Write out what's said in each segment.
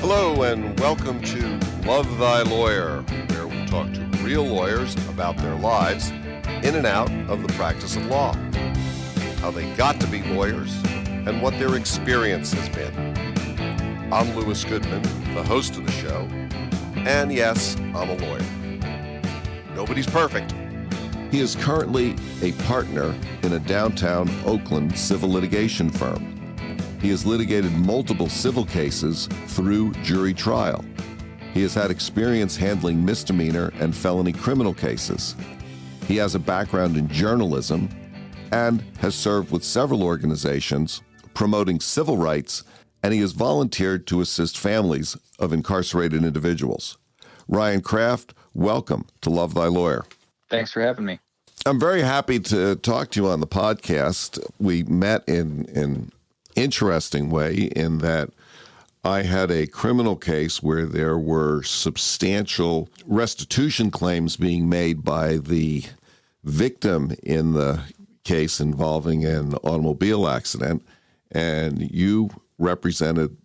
Hello and welcome to Love Thy Lawyer, where we talk to real lawyers about their lives in and out of the practice of law, how they got to be lawyers, and what their experience has been. I'm Louis Goodman, the host of the show, and yes, I'm a lawyer. Nobody's perfect. He is currently a partner in a downtown Oakland civil litigation firm. He has litigated multiple civil cases through jury trial. He has had experience handling misdemeanor and felony criminal cases. He has a background in journalism and has served with several organizations promoting civil rights, and he has volunteered to assist families of incarcerated individuals. Ryan Kraft, welcome to Love Thy Lawyer. Thanks for having me. I'm very happy to talk to you on the podcast. We met in interesting way in that I had a criminal case where there were substantial restitution claims being made by the victim in the case involving an automobile accident, and you represented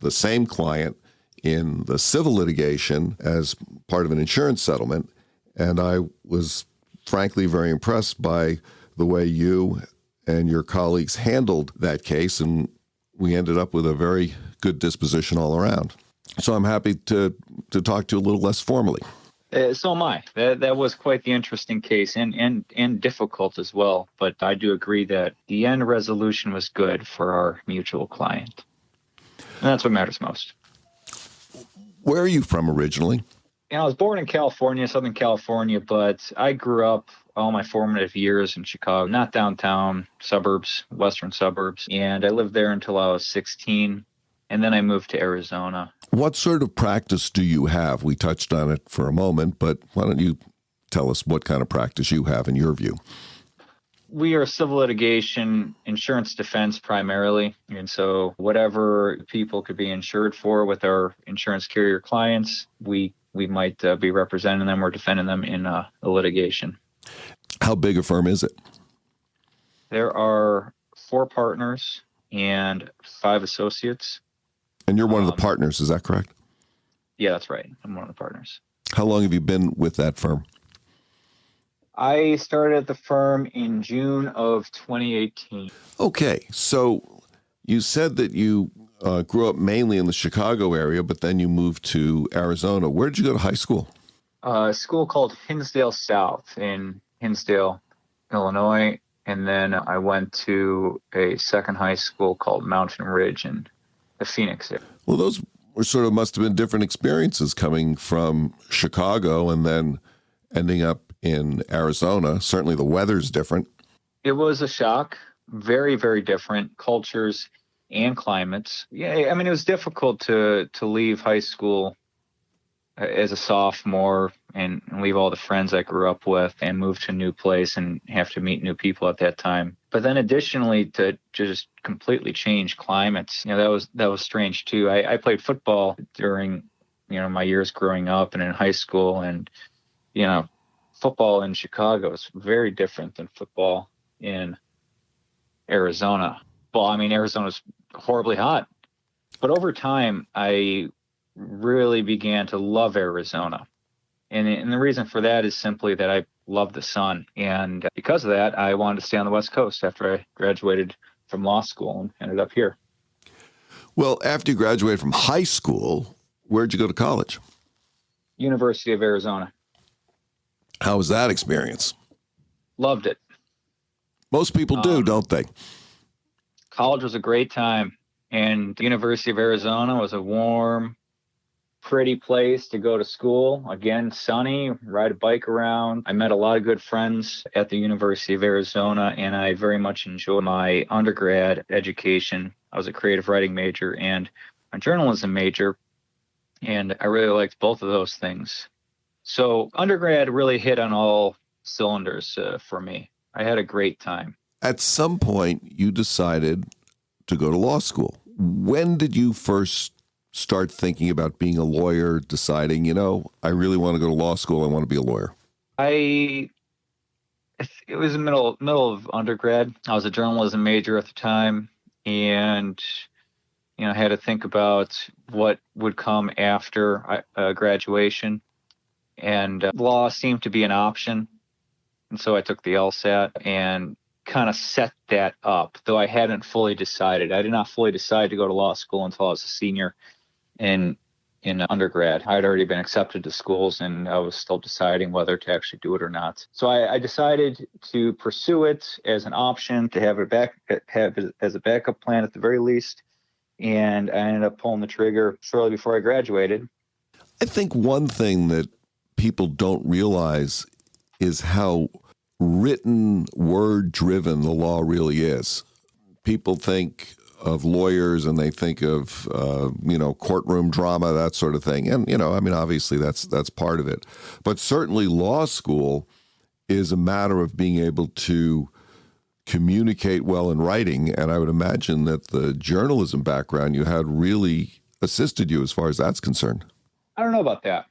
the same client in the civil litigation as part of an insurance settlement, and I was frankly very impressed by the way you and your colleagues handled that case, and we ended up with a very good disposition all around. So I'm happy to talk to you a little less formally. So am I. That was quite the interesting case and difficult as well. But I do agree that the end resolution was good for our mutual client. And that's what matters most. Where are you from originally? I was born in California, Southern California, but I grew up all my formative years in Chicago, not downtown, suburbs, western suburbs. And I lived there until I was 16. And then I moved to Arizona. What sort of practice do you have? We touched on it for a moment, but why don't you tell us what kind of practice you have in your view? We are civil litigation, insurance defense primarily. And so whatever people could be insured for with our insurance carrier clients, we might be representing them or defending them in a litigation. How big a firm is it? There are 4 partners and 5 associates. And you're one of the partners, is that correct? Yeah, that's right. I'm one of the partners. How long have you been with that firm? I started at the firm in June of 2018. Okay, so you said that you grew up mainly in the Chicago area, but then you moved to Arizona. Where did you go to high school? A school called Hinsdale South in Hinsdale, Illinois. And then I went to a second high school called Mountain Ridge in the Phoenix area. Well, those were must have been different experiences coming from Chicago and then ending up in Arizona. Certainly the weather's different. It was a shock. Very, very different cultures and climates. Yeah, I mean, it was difficult to leave high school as a sophomore and leave all the friends I grew up with and move to a new place and have to meet new people at that time. But then additionally to just completely change climates, that was strange too. I played football during, my years growing up and in high school, and, football in Chicago is very different than football in Arizona. Well, I mean, Arizona's horribly hot. But over time, I really began to love Arizona. And the reason for that is simply that I love the sun. And because of that, I wanted to stay on the West Coast after I graduated from law school and ended up here. Well, after you graduated from high school, where'd you go to college? University of Arizona. How was that experience? Loved it. Most people do, don't they? College was a great time. And the University of Arizona was a warm, pretty place to go to school. Again, sunny, ride a bike around. I met a lot of good friends at the University of Arizona, and I very much enjoyed my undergrad education. I was a creative writing major and a journalism major, and I really liked both of those things. So undergrad really hit on all cylinders for me. I had a great time. At some point, you decided to go to law school. When did you first start thinking about being a lawyer, deciding, I really want to go to law school, I want to be a lawyer? It was the middle of undergrad. I was a journalism major at the time, and I had to think about what would come after graduation, and law seemed to be an option. And so I took the LSAT and kind of set that up, though I hadn't fully decided. I did not fully decide to go to law school until I was a senior in undergrad. I had already been accepted to schools, and I was still deciding whether to actually do it or not. So I decided to pursue it as an option, to have it as a backup plan at the very least. And I ended up pulling the trigger shortly before I graduated. I think one thing that people don't realize is how written, word-driven the law really is. People think of lawyers and they think of, courtroom drama, that sort of thing. And, obviously that's part of it. But certainly law school is a matter of being able to communicate well in writing. And I would imagine that the journalism background you had really assisted you as far as that's concerned. I don't know about that.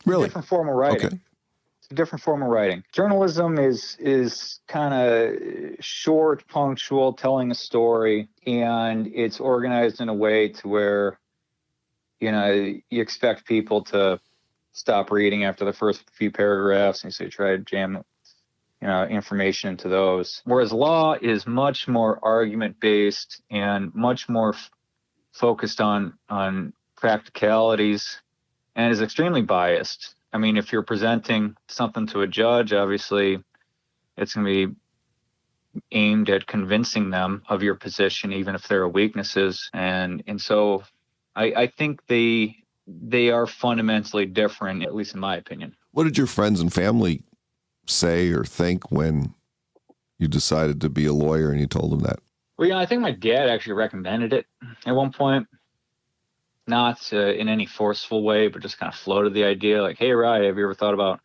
Really? Different form of writing. Okay. It's a different form of writing. Journalism is kind of short, punctual, telling a story, and it's organized in a way to where, you expect people to stop reading after the first few paragraphs, and so you try to jam information into those. Whereas law is much more argument-based and much more focused on practicalities, and is extremely biased. I mean, if you're presenting something to a judge, obviously it's going to be aimed at convincing them of your position, even if there are weaknesses. And so I think they are fundamentally different, at least in my opinion. What did your friends and family say or think when you decided to be a lawyer and you told them that? Well, I think my dad actually recommended it at one point. Not in any forceful way, but just kind of floated the idea, like, "Hey, Ryan, have you ever thought about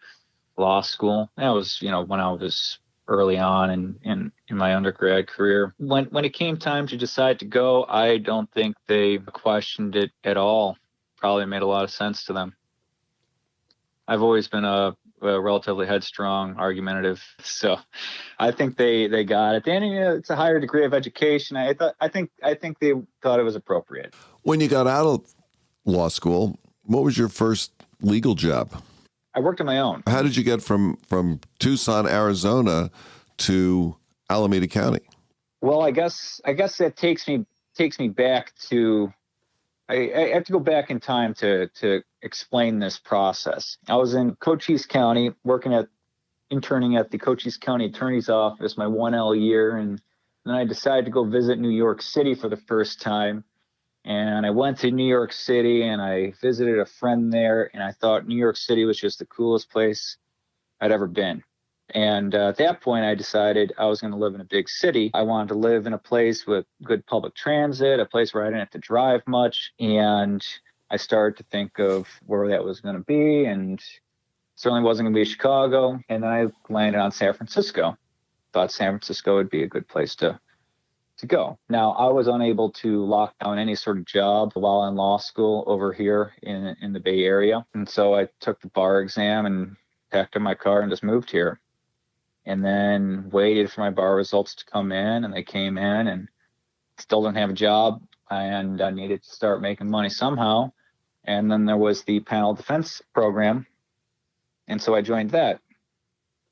law school?" That was, when I was early on in my undergrad career. When it came time to decide to go, I don't think they questioned it at all. Probably made a lot of sense to them. I've always been a relatively headstrong, argumentative, so I think they got it. And it's a higher degree of education. I think they thought it was appropriate. When you got out of law school, what was your first legal job? I worked on my own. How did you get from Tucson, Arizona to Alameda County? Well, I guess that takes me back to. I have to go back in time to explain this process. I was in Cochise County interning at the Cochise County Attorney's Office my 1L year, and then I decided to go visit New York City for the first time. And I went to New York City and I visited a friend there, and I thought New York City was just the coolest place I'd ever been. And at that point, I decided I was going to live in a big city. I wanted to live in a place with good public transit, a place where I didn't have to drive much. And I started to think of where that was going to be, and certainly wasn't going to be Chicago. And then I landed on San Francisco. Thought San Francisco would be a good place to go. Now, I was unable to lock down any sort of job while in law school over here in the Bay Area. And so I took the bar exam and packed up my car and just moved here. And then waited for my bar results to come in, and they came in, and still didn't have a job, and I needed to start making money somehow. And then there was the panel defense program, and so I joined that.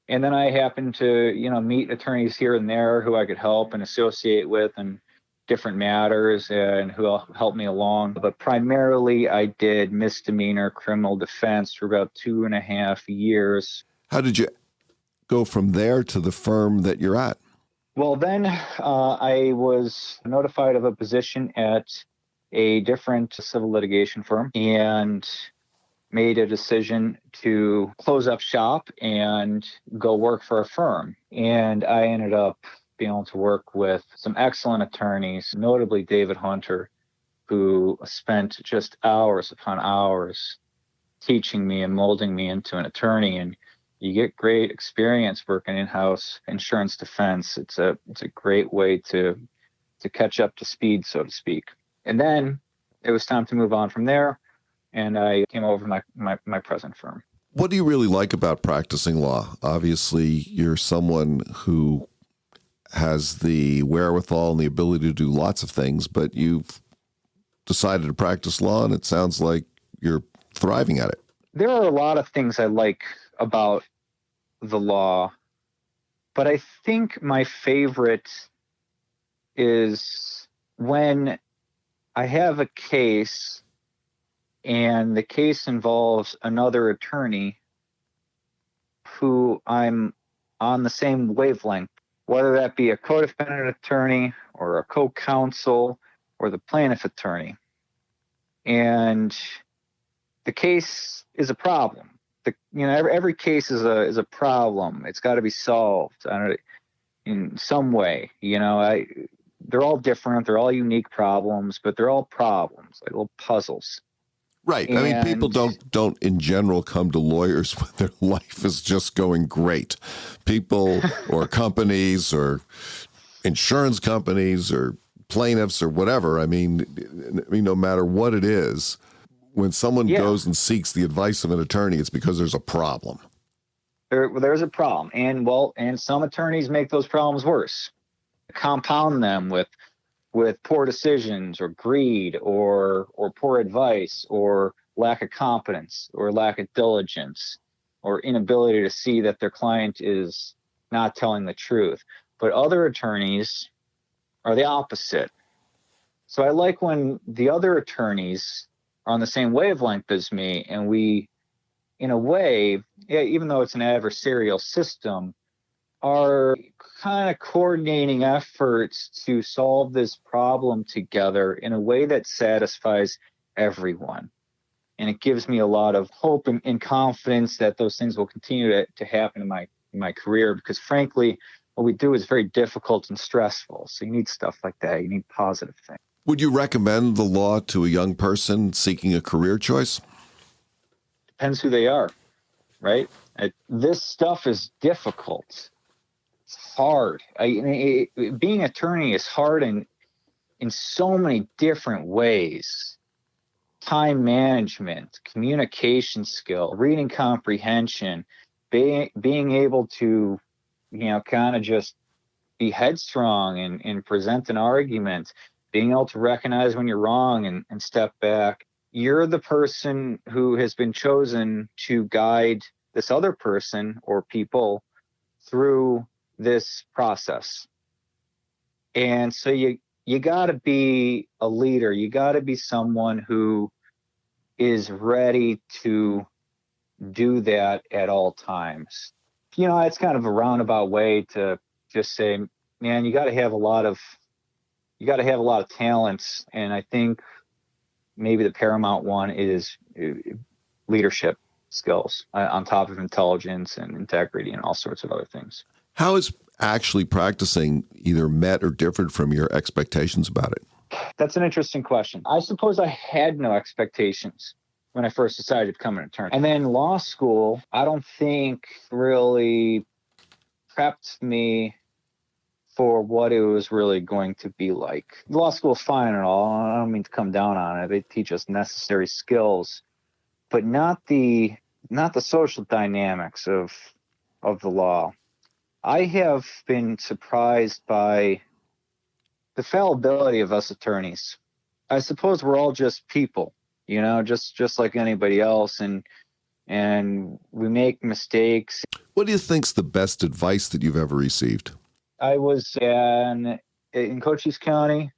And then I happened to, meet attorneys here and there who I could help and associate with in different matters, and who helped me along. But primarily, I did misdemeanor criminal defense for about 2.5 years. How did you go from there to the firm that you're at? Well, then I was notified of a position at a different civil litigation firm, and made a decision to close up shop and go work for a firm. And I ended up being able to work with some excellent attorneys, notably David Hunter, who spent just hours upon hours teaching me and molding me into an attorney. And you get great experience working in-house insurance defense. It's a great way to catch up to speed, so to speak. And then it was time to move on from there, and I came over to my present firm. What do you really like about practicing law? Obviously, you're someone who has the wherewithal and the ability to do lots of things, but you've decided to practice law, and it sounds like you're thriving at it. There are a lot of things I like about the law, but I think my favorite is when I have a case and the case involves another attorney who I'm on the same wavelength, whether that be a co-defendant attorney or a co-counsel or the plaintiff attorney. And the case is a problem. Every case is a problem. It's got to be solved in some way. They're all different. They're all unique problems, but they're all problems, like little puzzles. Right. I mean, people don't in general come to lawyers when their life is just going great. People or companies or insurance companies or plaintiffs or whatever. I mean, no matter what it is, when someone goes and seeks the advice of an attorney, it's because there's a problem. There's a problem. And some attorneys make those problems worse, compound them with poor decisions or greed or poor advice or lack of competence or lack of diligence or inability to see that their client is not telling the truth. But other attorneys are the opposite. So I like when the other attorneys are on the same wavelength as me, and we, in a way, even though it's an adversarial system, are kind of coordinating efforts to solve this problem together in a way that satisfies everyone. And it gives me a lot of hope and confidence that those things will continue to happen in my career, because frankly, what we do is very difficult and stressful. So you need stuff like that. You need positive things. Would you recommend the law to a young person seeking a career choice? Depends who they are, right? This stuff is difficult. It's hard. Being an attorney is hard in so many different ways. Time management, communication skill, reading comprehension, being able to, kind of just be headstrong and present an argument, being able to recognize when you're wrong and step back. You're the person who has been chosen to guide this other person or people through this process. And so you got to be a leader. You got to be someone who is ready to do that at all times. It's kind of a roundabout way to just say, man, you got to have a lot of talents. And I think maybe the paramount one is leadership skills on top of intelligence and integrity and all sorts of other things. How is actually practicing either met or different from your expectations about it? That's an interesting question. I suppose I had no expectations when I first decided to become an attorney. And then law school, I don't think really prepped me for what it was really going to be like. Law school is fine and all. I don't mean to come down on it. They teach us necessary skills, but not the social dynamics of the law. I have been surprised by the fallibility of us attorneys. I suppose we're all just people, just like anybody else, and we make mistakes. What do you think's the best advice that you've ever received? I was in Cochise County,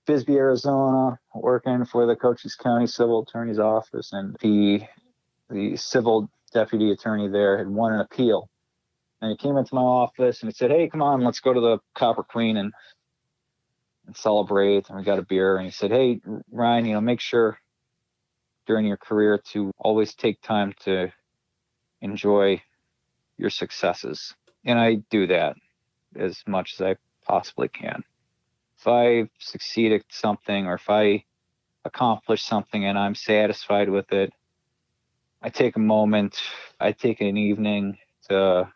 Bisbee, Arizona, working for the Cochise County Civil Attorney's Office, and the civil deputy attorney there had won an appeal. And he came into my office and he said, "Hey, come on, let's go to the Copper Queen and celebrate." And we got a beer. And he said, "Hey, Ryan, make sure during your career to always take time to enjoy your successes." And I do that as much as I possibly can. If I succeed at something or if I accomplish something and I'm satisfied with it, I take a moment, I take an evening to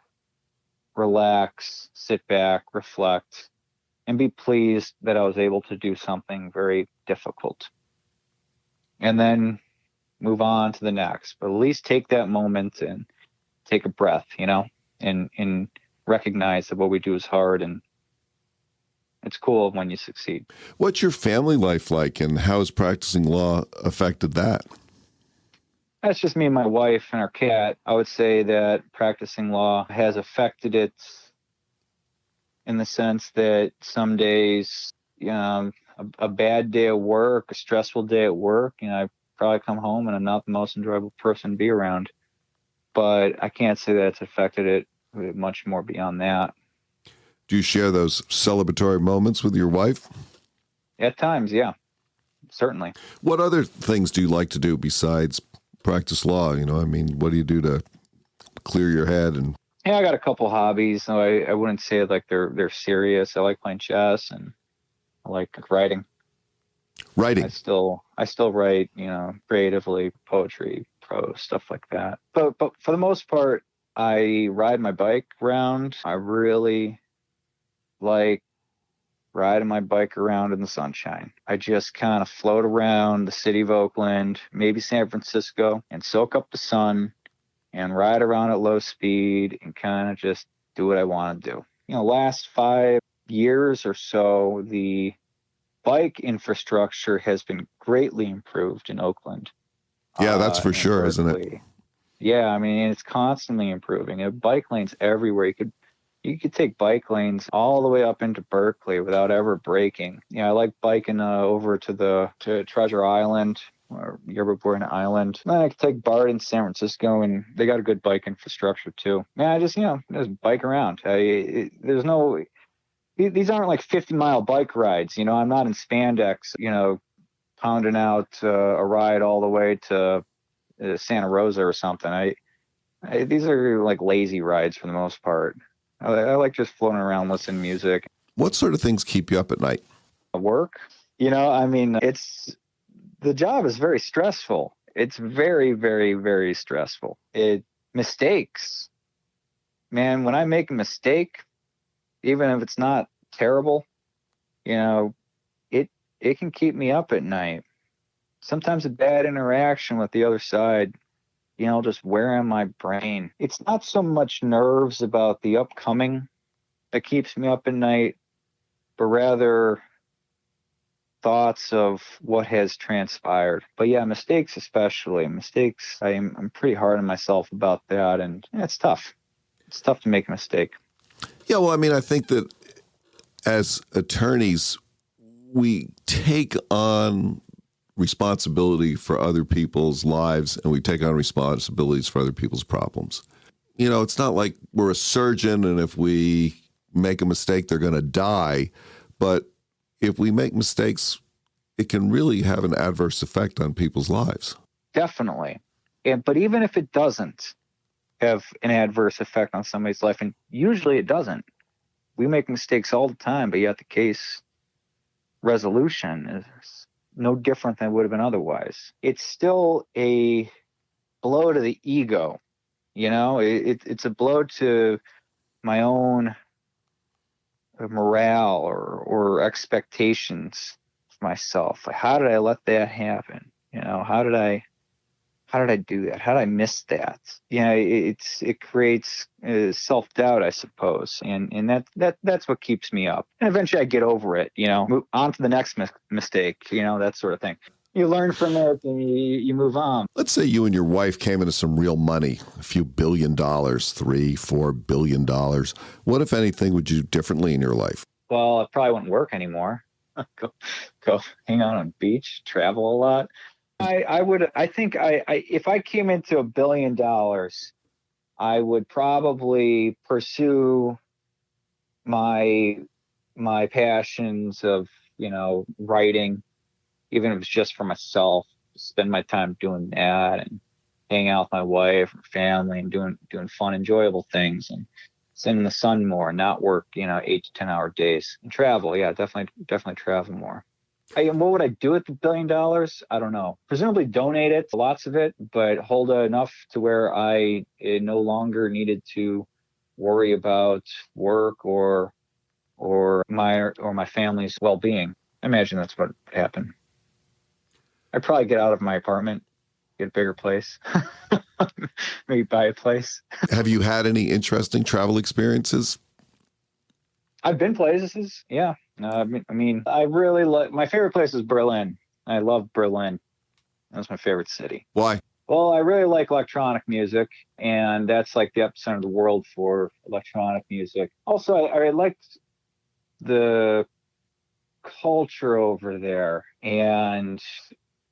relax, sit back, reflect, and be pleased that I was able to do something very difficult. And then move on to the next. But at least take that moment and take a breath, and recognize that what we do is hard and it's cool when you succeed. What's your family life like, and how has practicing law affected that? That's just me and my wife and our cat. I would say that practicing law has affected it in the sense that some days, a bad day at work, a stressful day at work, I probably come home and I'm not the most enjoyable person to be around. But I can't say that it's affected it much more beyond that. Do you share those celebratory moments with your wife? At times, yeah, certainly. What other things do you like to do besides practice law? What do you do to clear your head? And Yeah, I got a couple hobbies. So I wouldn't say like they're serious. I like playing chess and I like writing. Writing. I still write, creatively, poetry, prose, stuff like that. But for the most part, I ride my bike around. I really like riding my bike around in the sunshine. I just kind of float around the city of Oakland, maybe San Francisco, and soak up the sun and ride around at low speed and kind of just do what I want to do. Last 5 years or so, the bike infrastructure has been greatly improved in Oakland. Yeah, that's for sure, Berkeley. isn't it? Yeah, I mean, it's constantly improving. Bike lanes everywhere. You could take bike lanes all the way up into Berkeley without ever braking. I like biking over to Treasure Island or Yerba Buena Island. Then I could take BART in San Francisco, and they got a good bike infrastructure too. Man, I just bike around. These aren't like 50-mile bike rides. I'm not in spandex, pounding out a ride all the way to Santa Rosa or something. These are like lazy rides for the most part. I like just floating around, listening to music. What sort of things keep you up at night? Work, the job is very stressful. It's very, very, very stressful. Mistakes, man. When I make a mistake, even if it's not terrible, it can keep me up at night. Sometimes a bad interaction with the other side, just wear on my brain. It's not so much nerves about the upcoming that keeps me up at night, but rather thoughts of what has transpired. But yeah, mistakes especially. Mistakes, I'm pretty hard on myself about that, and it's tough. It's tough to make a mistake. Yeah, well, I think that as attorneys, we take on responsibility for other people's lives, and we take on responsibilities for other people's problems. It's not like we're a surgeon, and if we make a mistake, they're going to die. But if we make mistakes, it can really have an adverse effect on people's lives. Definitely. But even if it doesn't have an adverse effect on somebody's life, and usually it doesn't. We make mistakes all the time, but yet the case resolution is no different than it would have been otherwise. It's still a blow to the ego. It's a blow to my own morale or expectations of myself. Like, how did I let that happen? How did I do that? How did I miss that? It creates self-doubt, I suppose, and that's what keeps me up. And eventually, I get over it. Move on to the next mistake. That sort of thing. You learn from it, and you move on. Let's say you and your wife came into some real money, a few $1 billion, $3-4 billion. What, if anything, would you do differently in your life? Well, I probably wouldn't work anymore. go hang out on a beach, travel a lot. I think if I came into $1 billion, I would probably pursue my passions of, writing, even if it's just for myself, spend my time doing that and hang out with my wife and family and doing fun, enjoyable things and sitting in the sun more, not work, 8 to 10 hour days, and travel. Yeah, definitely travel more. What would I do with the $1 billion? I don't know. Presumably donate it, lots of it, but hold enough to where I no longer needed to worry about work or my family's well-being. I imagine that's what would happen. I'd probably get out of my apartment, get a bigger place, maybe buy a place. Have you had any interesting travel experiences? I've been places, yeah. I really like, my favorite place is Berlin. I love Berlin. That's my favorite city. Why? Well, I really like electronic music, and that's like the epicenter of the world for electronic music. Also, I liked the culture over there, and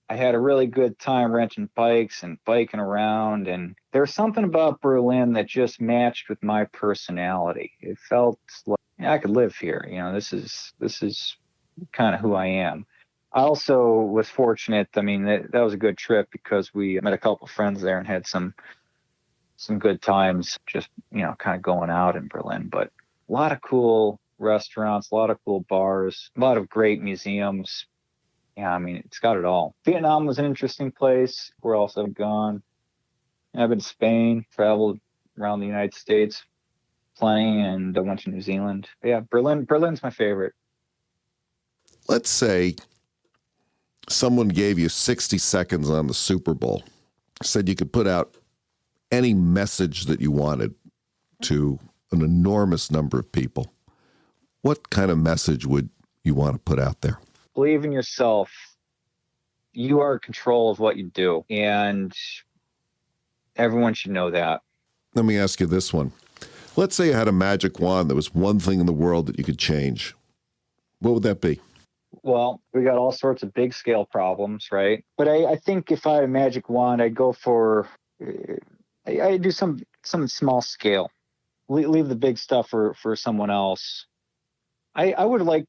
I had a really good time renting bikes and biking around. And there's something about Berlin that just matched with my personality. It felt like, yeah, I could live here. This is kind of who I am. I also was fortunate. I mean, that was a good trip because we met a couple of friends there and had some good times just, kind of going out in Berlin. But a lot of cool restaurants, a lot of cool bars, a lot of great museums. Yeah, I mean, it's got it all. Vietnam was an interesting place. Where else I've gone? I've been to Spain, traveled around the United States plenty, and I went to New Zealand. But yeah, Berlin's my favorite. Let's say someone gave you 60 seconds on the Super Bowl, said you could put out any message that you wanted to an enormous number of people. What kind of message would you want to put out there? Believe in yourself. You are in control of what you do, and everyone should know that. Let me ask you this one. Let's say you had a magic wand. There was one thing in the world that you could change. What would that be? Well, we got all sorts of big scale problems, right? But I think if I had a magic wand, I'd go for, I do some small scale. Leave the big stuff for someone else. I would like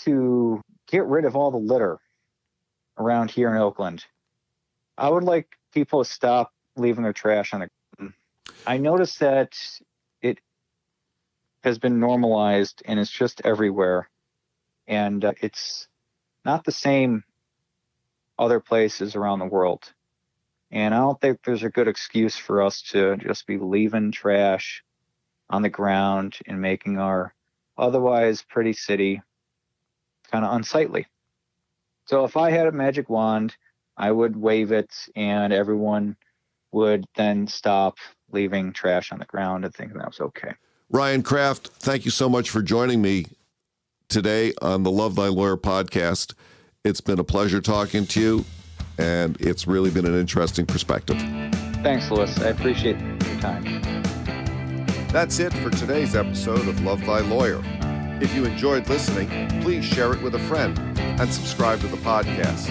to get rid of all the litter around here in Oakland. I would like people to stop leaving their trash on the ground. I noticed that it has been normalized and it's just everywhere. And it's not the same other places around the world. And I don't think there's a good excuse for us to just be leaving trash on the ground and making our otherwise pretty city kind of unsightly. So if I had a magic wand, I would wave it and everyone would then stop leaving trash on the ground and think that was okay. Ryan Kraft, thank you so much for joining me today on the Love Thy Lawyer podcast. It's been a pleasure talking to you, and it's really been an interesting perspective. Thanks, Louis. I appreciate your time. That's it for today's episode of Love Thy Lawyer. If you enjoyed listening, please share it with a friend and subscribe to the podcast.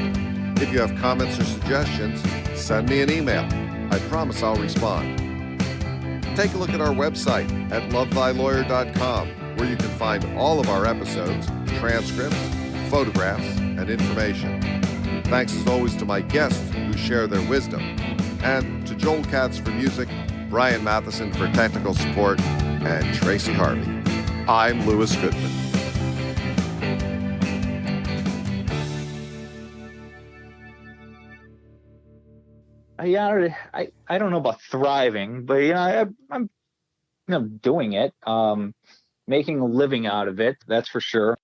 If you have comments or suggestions, send me an email. I promise I'll respond. Take a look at our website at lovethylawyer.com, where you can find all of our episodes, transcripts, photographs, and information. Thanks as always to my guests who share their wisdom, and to Joel Katz for music, Brian Matheson for technical support, and Tracy Harvey. I'm Louis Goodman. I don't know about thriving, but I'm doing it, making a living out of it. That's for sure.